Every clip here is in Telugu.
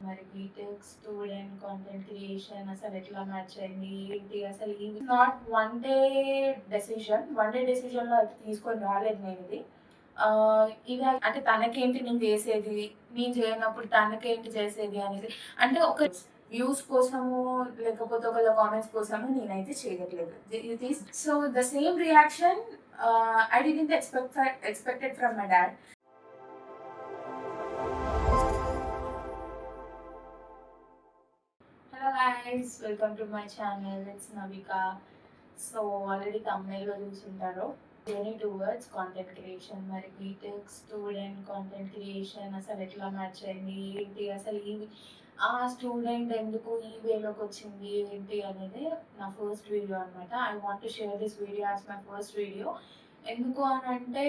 మరి బీటెక్ స్టూడెంట్ కాంటెంట్ క్రియేషన్ అసలు ఎట్లా మ్యాచ్ అయింది ఏంటి అసలు ఈ నాట్ వన్ డే డెసిషన్లో అయితే తీసుకొని రాలేదు నేను ఇది. ఇది అంటే తనకేంటి నేను చేసేది, నేను చేయనప్పుడు తనకేంటి చేసేది అనేసి, అంటే ఒక వ్యూస్ కోసము లేకపోతే ఒకళ్ళ కామెంట్స్ కోసము నేనైతే చేయట్లేదు. It is so the same reaction I didn't expected from my dad. Hello guys, welcome to my channel. It's Navika. So already తమిళలో చూసుంటారు, జర్నీ టువర్డ్స్ కాంటెంట్ క్రియేషన్. మరి బీటెక్ స్టూడెంట్ కాంటెంట్ క్రియేషన్ అసలు ఎట్లా మ్యాచ్ అయింది ఏంటి, అసలు ఆ స్టూడెంట్ ఎందుకు ఈ వేలోకి వచ్చింది ఏంటి అనేది నా ఫస్ట్ వీడియో అనమాట. I want to share this video as my first video. ఎందుకు అని అంటే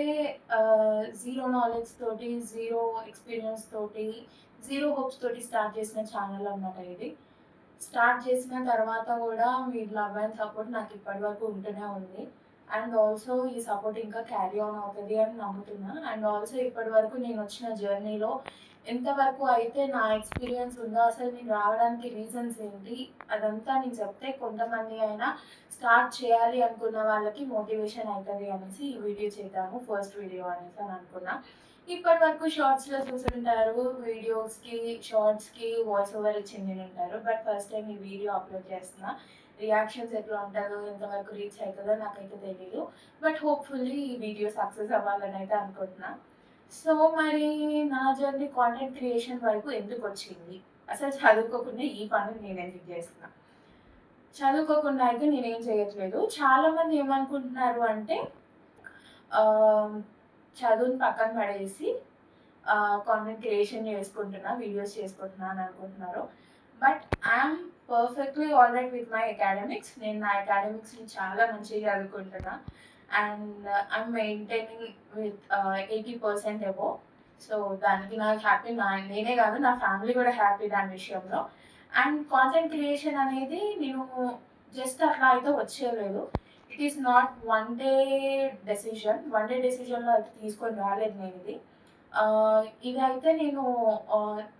జీరో నాలెడ్జ్ తోటి, జీరో ఎక్స్పీరియన్స్ తోటి, జీరో హోప్స్ తోటి స్టార్ట్ చేసిన ఛానల్ అనమాట ఇది. స్టార్ట్ చేసిన తర్వాత కూడా మీ లవ్ అండ్ సపోర్ట్ నాకు ఇప్పటి వరకు ఉంటూనే ఉంది. అండ్ ఆల్సో ఈ సపోర్ట్ ఇంకా క్యారీ ఆన్ అవుతుంది అని నమ్ముతున్నా. అండ్ ఆల్సో ఇప్పటి వరకు నేను వచ్చిన జర్నీలో ఎంతవరకు అయితే నా ఎక్స్పీరియన్స్ ఉందో, అసలు నేను రావడానికి రీజన్స్ ఏంటి, అదంతా నేను చెప్తే కొంతమంది అయినా స్టార్ట్ చేయాలి అనుకున్న వాళ్ళకి మోటివేషన్ అవుతుంది అనేసి ఈ వీడియో చేద్దాము, ఫస్ట్ వీడియో అనేసి అని అనుకున్నా. ఇప్పటి వరకు షార్ట్స్లో చూసుంటారు, వీడియోస్కి షార్ట్స్కి వాయిస్ ఓవర్ ఇచ్చింది ఉంటారు. బట్ ఫస్ట్ టైం ఈ వీడియో అప్లోడ్ చేస్తున్నా. రియాక్షన్స్ ఎట్లా ఉంటుందో, ఎంతవరకు రీచ్ అవుతుందో నాకైతే తెలియదు. బట్ హోప్ఫుల్లీ ఈ వీడియో సక్సెస్ అవ్వాలని అయితే అనుకుంటున్నా. సో మరి నా జర్నీ కాంటెంట్ క్రియేషన్ వైపు ఎందుకు వచ్చింది, అసలు చదువుకోకుండా ఈ పనులు నేను ఎందుకు చేస్తున్నా? చదువుకోకుండా అయితే నేనేం చేయట్లేదు. చాలామంది ఏమనుకుంటున్నారు అంటే చదువుని పక్కన పడేసి కాంటెంట్ క్రియేషన్ చేసుకుంటున్నా, వీడియోస్ చేసుకుంటున్నా అని అనుకుంటున్నారు. But I'm perfectly alright with my academics. నేను నా అకాడమిక్స్ని చాలా మంచిగా చదువుకుంటున్నా. And I'm maintaining with 80% above. So దానికి నాకు హ్యాపీ, నేనే కాదు నా ఫ్యామిలీ కూడా హ్యాపీ దాని విషయంలో. అండ్ కాంటెంట్ క్రియేషన్ అనేది నేను జస్ట్ అట్లా అయితే వచ్చేయలేదు. It is not one day డెసిషన్లో అయితే తీసుకొని రాలేదు నేను ఇది. ఇది అయితే నేను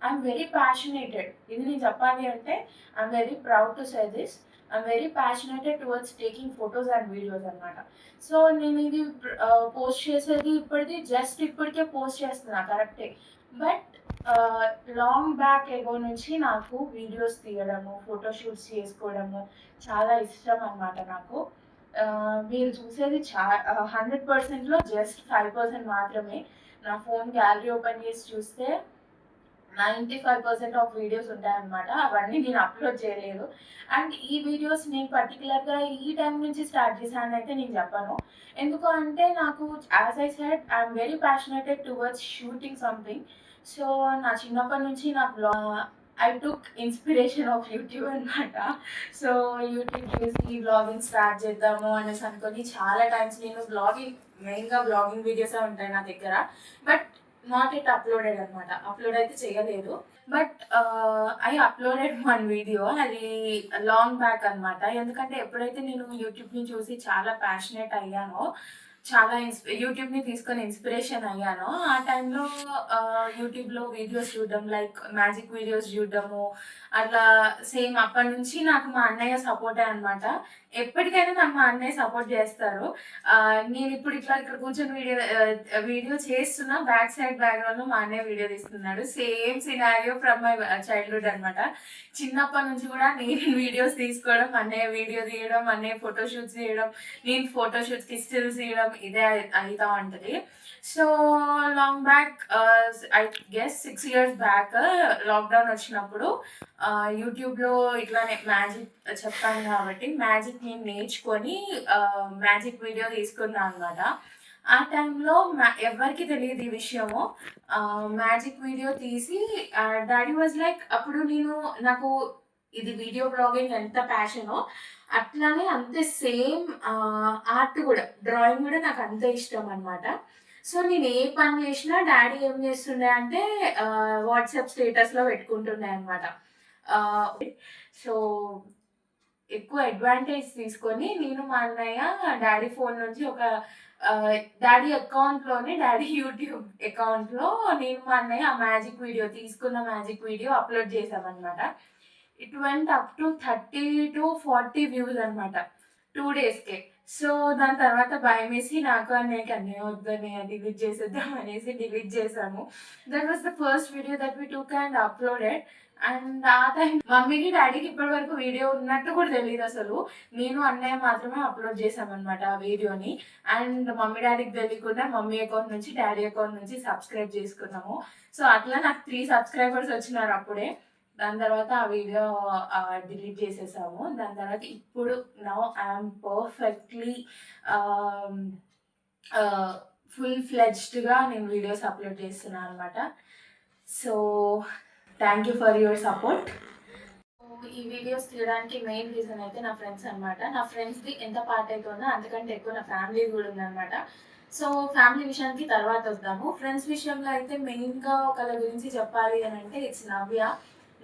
ఐఎమ్ వెరీ ప్యాషనేటెడ్. ఇది నేను చెప్పాలి అంటే I'm very proud to say this. I'm very passionated towards taking photos and videos అనమాట. సో నేను ఇది పోస్ట్ చేసేది ఇప్పటికే పోస్ట్ చేస్తున్నా కరెక్టే. బట్ లాంగ్ బ్యాక్ ఎగో నుంచి నాకు వీడియోస్ తీయడము, ఫోటోషూట్స్ చేసుకోవడము చాలా ఇష్టం అనమాట నాకు. మీరు చూసేది 100%లో జస్ట్ 5% మాత్రమే. నా ఫోన్ గ్యాలరీ ఓపెన్ చేసి చూస్తే 95% ఆఫ్ వీడియోస్ ఉంటాయన్నమాట. అవన్నీ నేను అప్లోడ్ చేయలేదు. అండ్ ఈ వీడియోస్ నేను పర్టికులర్గా ఈ టైం నుంచి స్టార్ట్ చేశాను అయితే నేను చెప్పను. ఎందుకు అంటే నాకు, as I said, I'm very passionated towards shooting something. So నా చిన్నప్పటి నుంచి నాకు I took inspiration of YouTube అనమాట. సో యూట్యూబ్ చూసి బ్లాగింగ్ స్టార్ట్ చేద్దాము అనేసి అనుకొని చాలా టైమ్స్ నేను మెయిన్గా బ్లాగింగ్ వీడియోసే ఉంటాయి నా దగ్గర. బట్ నాట్ ఇట్ అప్లోడెడ్ అనమాట. అప్లోడ్ అయితే చేయలేదు. But I uploaded one video. అది లాంగ్ బ్యాక్ అనమాట. ఎందుకంటే ఎప్పుడైతే నేను యూట్యూబ్ని చూసి చాలా ప్యాషనేట్ అయ్యానో, చాలా యూట్యూబ్ని తీసుకొని ఇన్స్పిరేషన్ అయ్యాను. ఆ టైంలో యూట్యూబ్లో వీడియోస్ చూడడం, లైక్ మ్యాజిక్ వీడియోస్ చూడడము, అట్లా సేమ్ అప్పటి నుంచి నాకు మా అన్నయ్య సపోర్టే అనమాట. ఎప్పటికైనా నాకు మా అన్నయ్య సపోర్ట్ చేస్తారు. నేను ఇప్పుడు ఇక్కడ కూర్చొని వీడియో చేస్తున్నా, బ్యాక్ సైడ్ బ్యాక్గ్రౌండ్లో మా అన్నయ్య వీడియో తీస్తున్నాడు. Same scenario from my childhood అనమాట. చిన్నప్పటి నుంచి కూడా నేను వీడియోస్ తీసుకోవడం, అన్నయ్య వీడియో తీయడం, అన్నయ్య ఫోటోషూట్స్ చేయడం, నేను ఫోటోషూట్స్కి స్టిల్స్ తీయడం, ఇదే అవుతా ఉంటుంది. So long back, I guess 6 years back lockdown వచ్చినప్పుడు యూట్యూబ్లో ఇట్లానే మ్యాజిక్ చెప్తాను కాబట్టి మ్యాజిక్ నేను నేర్చుకొని మ్యాజిక్ వీడియో తీసుకున్నాను అనమాట. ఆ టైంలో ఎవరికి తెలియదు ఈ విషయము. మ్యాజిక్ వీడియో తీసి డాడీ వాజ్ లైక్, అప్పుడు నాకు ఇది వీడియో బ్లాగింగ్ ఎంత ప్యాషనో అట్లానే అంతే సేమ్ ఆర్ట్ కూడా, డ్రాయింగ్ కూడా నాకు అంతే ఇష్టం అనమాట. సో నేను ఏ పని చేసినా డాడీ ఏం చేస్తుండే అంటే వాట్సాప్ స్టేటస్లో పెట్టుకుంటుండే అనమాట. సో ఎక్కువ అడ్వాంటేజ్ తీసుకొని నేను మా అన్నయ్య డాడీ ఫోన్ నుంచి ఒక డాడీ అకౌంట్లోనే డాడీ యూట్యూబ్ అకౌంట్లో నేను మా అన్నయ్య ఆ మ్యాజిక్ వీడియో తీసుకున్న మ్యాజిక్ వీడియో అప్లోడ్ చేసామన్నమాట. It went up to 30 to 40 views అనమాట 2 daysకే. సో దాని తర్వాత భయమేసి నాకు అన్నయ్యకి అన్నయ్య వద్దన్నయ్య డిలీట్ చేసేద్దాం అనేసి డిలీట్ చేసాము. That was the first video that we took and uploaded. And ఆ టైం మమ్మీకి డాడీకి ఇప్పటి వరకు వీడియో ఉన్నట్టు కూడా తెలియదు అసలు. నేను అన్నయ్య మాత్రమే అప్లోడ్ చేసామన్నమాట ఆ వీడియోని. అండ్ మమ్మీ డాడీకి తెలియకుండా మమ్మీ అకౌంట్ నుంచి డాడీ అకౌంట్ నుంచి సబ్స్క్రైబ్ చేసుకున్నాము. సో అట్లా నాకు 3 subscribers వచ్చినారు అప్పుడే. దాని తర్వాత ఆ వీడియో డిలీట్ చేసేసాము. దాని తర్వాత ఇప్పుడు నౌ ఐఎమ్ పర్ఫెక్ట్లీ ఫుల్ ఫ్లెడ్జ్డ్గా నేను వీడియోస్ అప్లోడ్ చేస్తున్నాను అనమాట. So thank you for your support. ఈ వీడియోస్ తీయడానికి మెయిన్ రీజన్ అయితే నా ఫ్రెండ్స్ అనమాట. నా ఫ్రెండ్స్ది ఎంత పార్ట్ అయితే ఉందో అంతకంటే ఎక్కువ నా ఫ్యామిలీ కూడా ఉందన్నమాట. సో ఫ్యామిలీ విషయానికి తర్వాత వద్దాము. ఫ్రెండ్స్ విషయంలో అయితే మెయిన్గా ఒకళ్ళ గురించి చెప్పాలి అని అంటే ఇట్స్ నవ్య.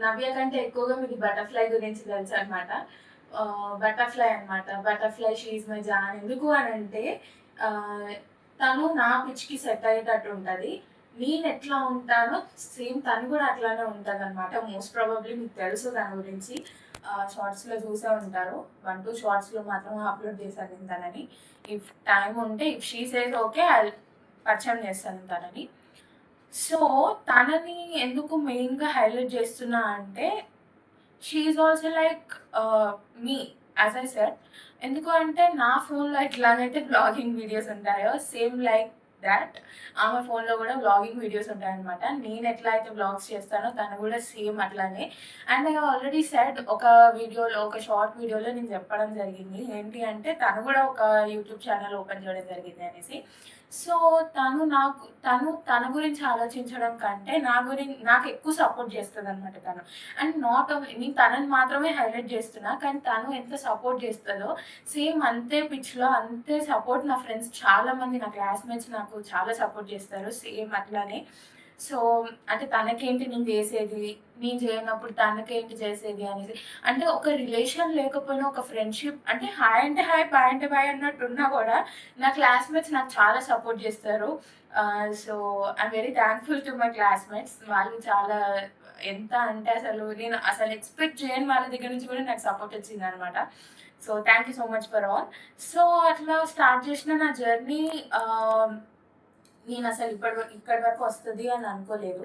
నవ్య కంటే ఎక్కువగా మీకు బటర్ఫ్లై గురించి తెలుసు అనమాట. బటర్ఫ్లై షీజ్ మై జాన్. ఎందుకు అని అంటే తను నా పిచ్కి సెట్ అయ్యేటట్టు ఉంటుంది. నేను ఎట్లా ఉంటానో సేమ్ తను కూడా అట్లానే ఉంటుంది అనమాట. మోస్ట్ ప్రాబబ్లీ మీకు తెలుసు దాని గురించి. షార్ట్స్లో చూసే ఉంటారు. 1-2 షార్ట్స్లో మాత్రమే అప్లోడ్ చేశాను తనని. ఇఫ్ టైం ఉంటే ఇఫ్ షీ సేస్ ఓకే పరిచయం చేస్తాను తనని. సో తనని ఎందుకు మెయిన్గా హైలైట్ చేస్తున్నా అంటే she is also like me as I said. ఎందుకు అంటే నా ఫోన్లో ఎట్లాగైతే బ్లాగింగ్ వీడియోస్ ఉంటాయో సేమ్ లైక్ దాట్ ఆమె ఫోన్లో కూడా బ్లాగింగ్ వీడియోస్ ఉంటాయన్నమాట. నేను ఎట్లా అయితే బ్లాగ్స్ చేస్తానో తను కూడా సేమ్ అట్లానే. అండ్ ఐ ఆల్రెడీ సెడ్ ఒక వీడియోలో, ఒక షార్ట్ వీడియోలో నేను చెప్పడం జరిగింది ఏంటి అంటే తను కూడా ఒక యూట్యూబ్ ఛానల్ ఓపెన్ చేయడం జరిగింది అనేసి. సో తన గురించి ఆలోచించడం కంటే నాకు ఎక్కువ సపోర్ట్ చేస్తుంది అనమాట తను. అండ్ నాట్ ఓన్లీ నేను తనని మాత్రమే హైలైట్ చేస్తున్నా, కానీ తను ఎంత సపోర్ట్ చేస్తుందో సేమ్ అంతే పిచ్లో అంతే సపోర్ట్ నా ఫ్రెండ్స్ చాలామంది, నా క్లాస్మేట్స్ నాకు చాలా సపోర్ట్ చేస్తారు సేమ్ అట్లానే. సో అంటే తనకేంటి నేను చేసేది, నేను చేయనప్పుడు తనకేంటి చేసేది అనేసి. అంటే ఒక రిలేషన్ లేకపోయినా ఒక ఫ్రెండ్షిప్ అంటే హాయ్ అంటే హాయ్ బాయ్ అంటే బాయ్ అన్నట్టు ఉన్నా కూడా నా క్లాస్మేట్స్ నాకు చాలా సపోర్ట్ చేస్తారు. So I'm very thankful to my classmates. వాళ్ళు చాలా ఎంత అంటే నేను అసలు ఎక్స్పెక్ట్ చేయని వాళ్ళ దగ్గర నుంచి కూడా నాకు సపోర్ట్ వచ్చింది అనమాట. So thank you so much for all. So అట్లా స్టార్ట్ చేసిన నా జర్నీ నేను అసలు ఇక్కడి వరకు వస్తుంది అని అనుకోలేదు.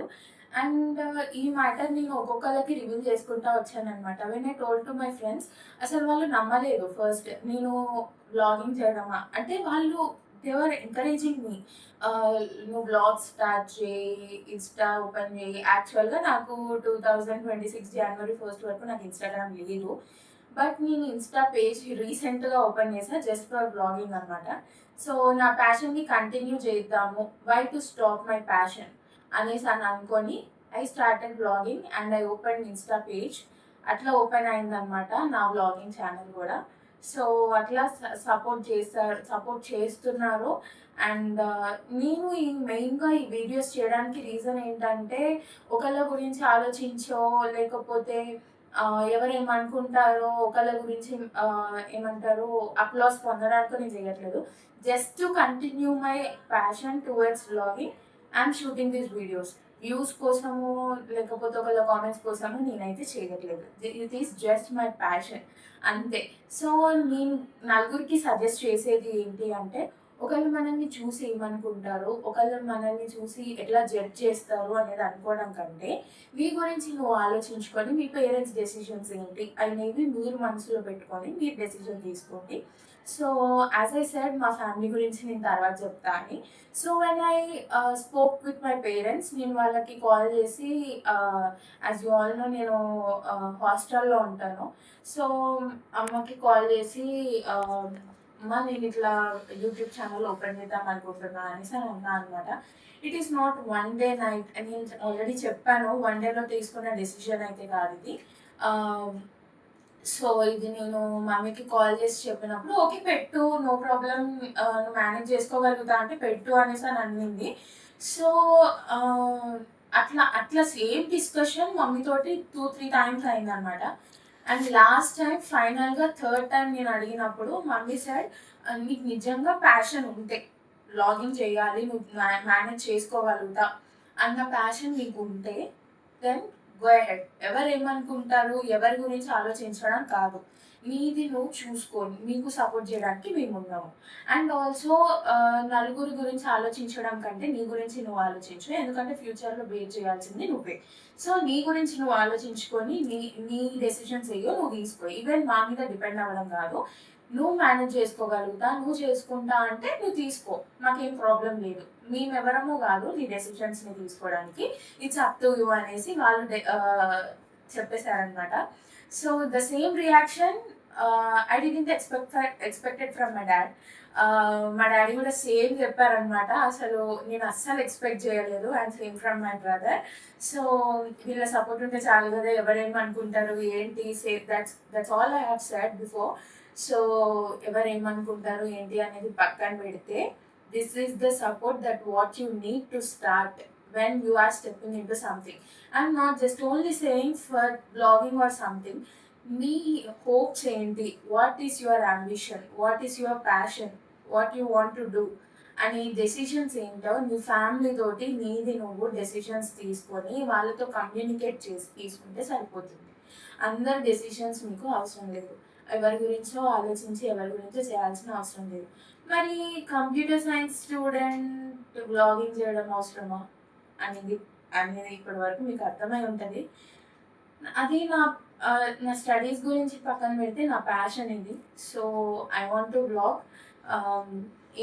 అండ్ ఈ మ్యాటర్ నేను ఒక్కొక్కరికి రివీల్ చేసుకుంటూ వచ్చాను అనమాట. When I told to my friends అసలు వాళ్ళు నమ్మలేదు ఫస్ట్ నేను బ్లాగింగ్ చేయడమా అంటే. వాళ్ళు దేవర్ ఎంకరేజింగ్ మీ, నువ్వు బ్లాగ్ స్టార్ట్ చేయి, ఇన్స్టా ఓపెన్ చేయి. యాక్చువల్గా నాకు 2026 January 1st వరకు నాకు ఇన్స్టాగ్రామ్ లేదు. బట్ నేను ఇన్స్టా పేజ్ రీసెంట్గా ఓపెన్ చేసా జస్ట్ ఫర్ బ్లాగింగ్ అనమాట. సో నా ప్యాషన్ని కంటిన్యూ చేద్దాము, why to stop my passion అనేసి అని అనుకొని I started blogging and I open Insta page. అట్లా ఓపెన్ అయిందనమాట నా బ్లాగింగ్ ఛానల్ కూడా. సో అట్లా సపోర్ట్ చేస్తున్నారు. అండ్ నేను మెయిన్గా ఈ వీడియోస్ చేయడానికి రీజన్ ఏంటంటే ఒకళ్ళ గురించి ఆలోచించో లేకపోతే ఎవరేమనుకుంటారో ఒకళ్ళ గురించి ఏమంటారు అప్లాస్ పొందడానికి నేను చేయట్లేదు. Just to continue my passion towards blogging I'm shooting these videos. Views కోసము లేకపోతే ఒకళ్ళ కామెంట్స్ కోసము నేనైతే చేయట్లేదు. It is just my passion అంతే. సో నేను నలుగురికి సజెస్ట్ చేసేది ఏంటి అంటే ఒకళ్ళు మనల్ని చూసి ఏమనుకుంటారు, ఒకళ్ళు మనల్ని చూసి ఎట్లా జడ్జ్ చేస్తారు అనేది అనుకోవడం కంటే మీ గురించి నువ్వు ఆలోచించుకొని మీ పేరెంట్స్ డెసిషన్స్ ఏంటి అనేవి మీరు మనసులో పెట్టుకొని మీరు డెసిషన్ తీసుకోండి. సో యాజ్ ఐ సెడ్ మా ఫ్యామిలీ గురించి నేను తర్వాత చెప్తా అని. So when I spoke with my parents, నేను వాళ్ళకి కాల్ చేసి యాజ్ యూ ఆల్ నో నేను హాస్టల్లో ఉంటాను. సో అమ్మకి కాల్ చేసి అమ్మ నేను ఇట్లా యూట్యూబ్ ఛానల్ ఓపెన్ చేద్దాం అనుకుంటున్నాను అనేసి అని ఉన్నా అనమాట. It is not one day night. నేను ఆల్రెడీ చెప్పాను 1 dayలో తీసుకున్న డెసిషన్ అయితే కాదు ఇది. సో ఇది నేను మమ్మీకి కాల్ చేసి చెప్పినప్పుడు ఓకే పెట్టు, నో ప్రాబ్లం, నువ్వు మేనేజ్ చేసుకోగలుగుతా అంటే పెట్టు అనేసి అని అనింది. సో అట్లా సేమ్ డిస్కషన్ మమ్మీతోటి 2-3 times అయిందనమాట. అండ్ లాస్ట్ టైం ఫైనల్గా థర్డ్ టైం నేను అడిగినప్పుడు మమ్మీ సైడ్ నీకు నిజంగా ప్యాషన్ ఉంటే బ్లాగింగ్ చేయాలి, నువ్వు మేనేజ్ చేసుకోగలుగుతా అన్న ప్యాషన్ నీకు ఉంటే దెన్ గో అహెడ్. ఎవరు ఏమనుకుంటారు, ఎవరి గురించి ఆలోచించడం కాదు, నీది నువ్వు చూసుకొని నీకు సపోర్ట్ చేయడానికి మేము ఉన్నాము. అండ్ ఆల్సో నలుగురి గురించి ఆలోచించడం కంటే నీ గురించి నువ్వు ఆలోచించు, ఎందుకంటే ఫ్యూచర్లో బేర్ చేయాల్సింది నువ్వే. సో నీ గురించి నువ్వు ఆలోచించుకొని నీ డెసిషన్స్ ఏయో నువ్వు తీసుకో. ఈవెన్ మా మీద డిపెండ్ అవ్వడం కాదు, నువ్వు మేనేజ్ చేసుకోగలుగుతా, నువ్వు చేసుకుంటా అంటే నువ్వు తీసుకో, మాకేం ప్రాబ్లం లేదు. మేమెవరమో కాదు నీ డెసిషన్స్ని తీసుకోవడానికి, ఇట్స్ అప్ టు యూ అనేసి వాళ్ళు చెప్పేశారనమాట. So the same reaction I didn't expected from my dad. మా డాడీ కూడా సేమ్ చెప్పారనమాట. అసలు నేను అస్సలు ఎక్స్పెక్ట్ చేయలేదు. And same from my brother. So వీళ్ళ సపోర్ట్ ఉంటే చాలు కదా, ఎవరేమనుకుంటారు ఏంటి, that's all I have said before. So ఎవరేమనుకుంటారు ఏంటి అనేది పక్కన పెడితే, this is the support that what you need to start when you are stepping into something. I'm not just only saying for blogging or something. నీ హోప్స్ ఏంటి, what is your ambition, what is your passion, what you want to do అని డెసిషన్స్ ఏంటో నీ ఫ్యామిలీ తోటి నీది నువ్వు డెసిషన్స్ తీసుకొని వాళ్ళతో కమ్యూనికేట్ చేసి తీసుకుంటే సరిపోతుంది. అందరి డెసిషన్స్ మీకు అవసరం లేదు, ఎవరి గురించో ఆలోచించి ఎవరి గురించో చేయాల్సిన అవసరం లేదు. మరి కంప్యూటర్ సైన్స్ స్టూడెంట్ బ్లాగింగ్ చేయడం అవసరమా అనేది ఇప్పటి వరకు మీకు అర్థమై ఉంటుంది. అది నా స్టడీస్ గురించి పక్కన పెడితే నా ప్యాషన్ ఇది. So I want to blog.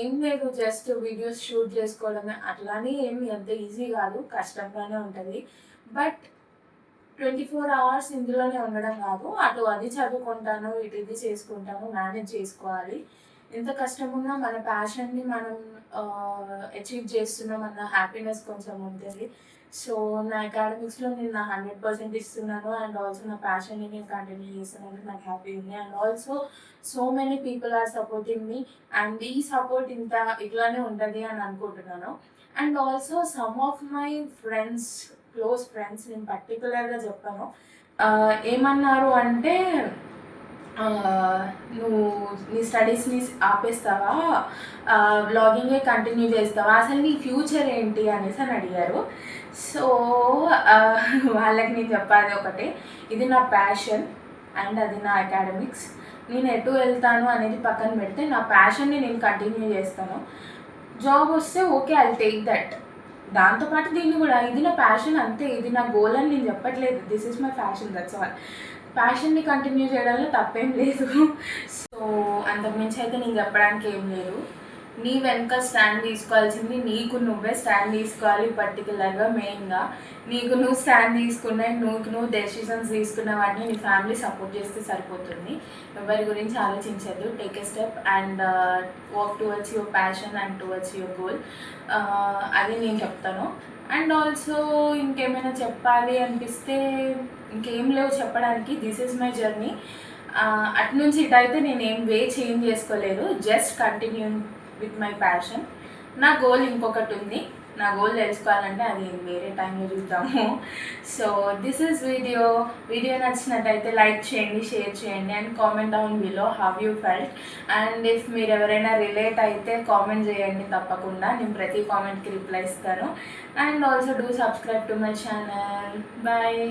ఏం లేదు, జస్ట్ వీడియోస్ షూట్ చేసుకోవడమే, అట్లానే ఏమి అంత ఈజీ కాదు, కష్టంగానే ఉంటుంది. బట్ 24 hours ఇందులోనే ఉండడం కాదు, అటు అది చదువుకుంటాను, ఇటు ఇది చేసుకుంటాను, మేనేజ్ చేసుకోవాలి. ఎంత కష్టం ఉన్నా మన ప్యాషన్ని మనం అచీవ్ చేస్తున్నాం అన్న హ్యాపీనెస్ కొంచెం ఉంటుంది. సో నా అకాడమిక్స్లో నేను నా 100% ఇస్తున్నాను. అండ్ ఆల్సో నా ప్యాషన్ని నేను కంటిన్యూ చేస్తున్నాను, నాకు హ్యాపీ ఉంది. And also so many people are supporting me. And ఈ సపోర్ట్ ఇట్లానే ఉంటుంది అని అనుకుంటున్నాను. And also some of my friends, close friends, నేను పర్టికులర్గా చెప్పాను, ఏమన్నారు అంటే, నువ్వు నీ స్టడీస్ని ఆపేస్తావా, బ్లాగింగే కంటిన్యూ చేస్తావా, అసలు నీ ఫ్యూచర్ ఏంటి అనేసి అని అడిగారు. సో వాళ్ళకి నేను చెప్పాలి ఒకటే, ఇది నా ప్యాషన్ అండ్ అది నా అకాడమిక్స్. నేను ఎటు వెళ్తాను అనేది పక్కన పెడితే నా ప్యాషన్ని నేను కంటిన్యూ చేస్తాను. జాబ్ వస్తే ఓకే, ఐ టేక్ దట్. దాంతోపాటు దీన్ని కూడా, ఇది నా ప్యాషన్ అంతే, ఇది నా గోల్ అని నేను చెప్పట్లేదు. This is my passion, that's all. ప్యాషన్ని కంటిన్యూ చేయడంలో తప్పేం లేదు. సో అంతకుమించి అయితే నేను చెప్పడానికి ఏం లేదు. నీ వెనక స్టాండ్ తీసుకోవాల్సింది నీకు నువ్వే స్టాండ్ తీసుకోవాలి. పర్టికులర్గా మెయిన్గా నీకు నువ్వు స్టాండ్ తీసుకున్న, నువ్వు డెసిషన్స్ తీసుకున్న వాటిని నీ ఫ్యామిలీ సపోర్ట్ చేస్తే సరిపోతుంది. ఎవరి గురించి ఆలోచించద్దు. Take a step and work towards your passion and towards your goal. అది నేను చెప్తాను. అండ్ ఆల్సో ఇంకేమైనా చెప్పాలి అనిపిస్తే ఇంకేం లేవు చెప్పడానికి. This is my journey. అటు నుంచి ఇటు అయితే నేను ఏం చేంజ్ చేసుకోలేదు, just continue with my passion. నా గోల్ ఇంకొకటి ఉంది, నా గోల్ తెలుసుకోవాలంటే అది వేరే టైంలో చూద్దాము. సో దిస్ ఈజ్ వీడియో నచ్చినట్టయితే లైక్ చేయండి, షేర్ చేయండి and comment down below how you felt. And if మీరు ఎవరైనా రిలేట్ అయితే కామెంట్ చేయండి తప్పకుండా, నేను ప్రతి కామెంట్కి రిప్లై ఇస్తాను. And also do subscribe to my channel. Bye.